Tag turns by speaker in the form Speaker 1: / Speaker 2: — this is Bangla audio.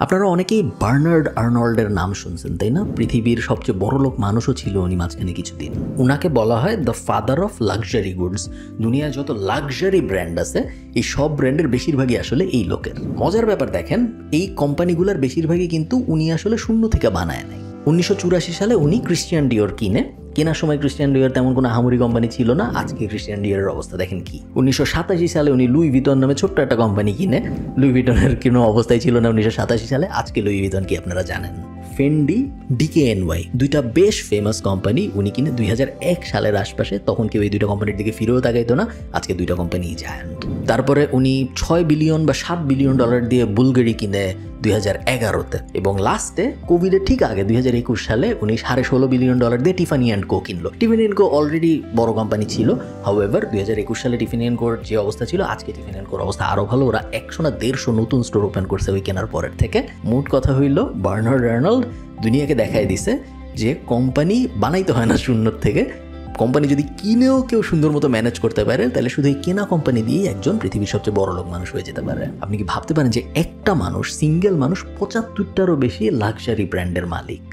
Speaker 1: আপনারা অনেকেই বার্নার্ড আর্নল্ডের নাম শুনছেন, তাই না? পৃথিবীর সবচেয়ে বড়লোক মানুষও ছিল উনি মাঝখানে কিছুদিন। উনাকে বলা হয় the father of luxury goods. দুনিয়ায় যত লাক্সারি ব্র্যান্ড আছে এই সব ব্র্যান্ডের বেশিরভাগই আসলে এই লোকের। মজার ব্যাপার দেখেন, এই কোম্পানিগুলোর বেশিরভাগই কিন্তু উনি আসলে শূন্য থেকে বানায় নাই। 1984 সালে উনি ক্রিশ্চিয়ান ডিওর কিনে। কেনার সময় ক্রিশ্চিয়ান ডিওর তেমন কোনো আহামরি কোম্পানি ছিল না। আজকে ক্রিশ্চিয়ান ডিওরের অবস্থা দেখেন কি। 1987 সালে উনি লুই ভিতন নামে ছোট্ট একটা কোম্পানি কিনে। লুই ভিতনের কোনো অবস্থায় ছিল না 1987 সালে। আজকে লুই ভিতন কি আপনারা জানেন? ফেন্ডি, ডিকেএনওয়াই, দুইটা বেশ ফেমাস কোম্পানি উনি কিনে 2001 সালের আশপাশে। তখন কেউ এই দুইটা কোম্পানির দিকে ফিরেও তাকাইতো না। আজকে দুইটা কোম্পানি জায়ান্ট। তারপরে উনি 6 বিলিয়ন বা 7 বিলিয়ন ডলার দিয়ে বুলগেরি কিনে 2011-তে, এবং লাস্টে কোভিডের ঠিক আগে 2021 সালে উনি 16.5 বিলিয়ন ডলার দিয়ে টিফানি অ্যান্ড কো কিনলো। টিফানি অ্যান্ড কো অলরেডি বড় কোম্পানি ছিল। হাউএভার 2021 সালে টিফানি অ্যান্ড কোর যে অবস্থা ছিল, আজকে টিফানি অ্যান্ড কোর অবস্থা আরো ভালো। ওরা 100 না 150 নতুন স্টোর ওপেন করছে ওই কেনার পরের থেকে। মোট কথা হইল, বার্নার্ড আর্নল্ড দুনিয়াকে দেখাই দিছে যে কোম্পানি বানাইতে হয় না শূন্য থেকে। কোম্পানি যদি কিনেও কেউ সুন্দর মতো ম্যানেজ করতে পারে, তাহলে শুধু এই কেনা কোম্পানি দিয়েই একজন পৃথিবীর সবচেয়ে বড় লোক মানুষ হয়ে যেতে পারে। আপনি কি ভাবতে পারেন যে একটা মানুষ, সিঙ্গেল মানুষ 75টারও বেশি লাক্সারি ব্র্যান্ডের মালিক?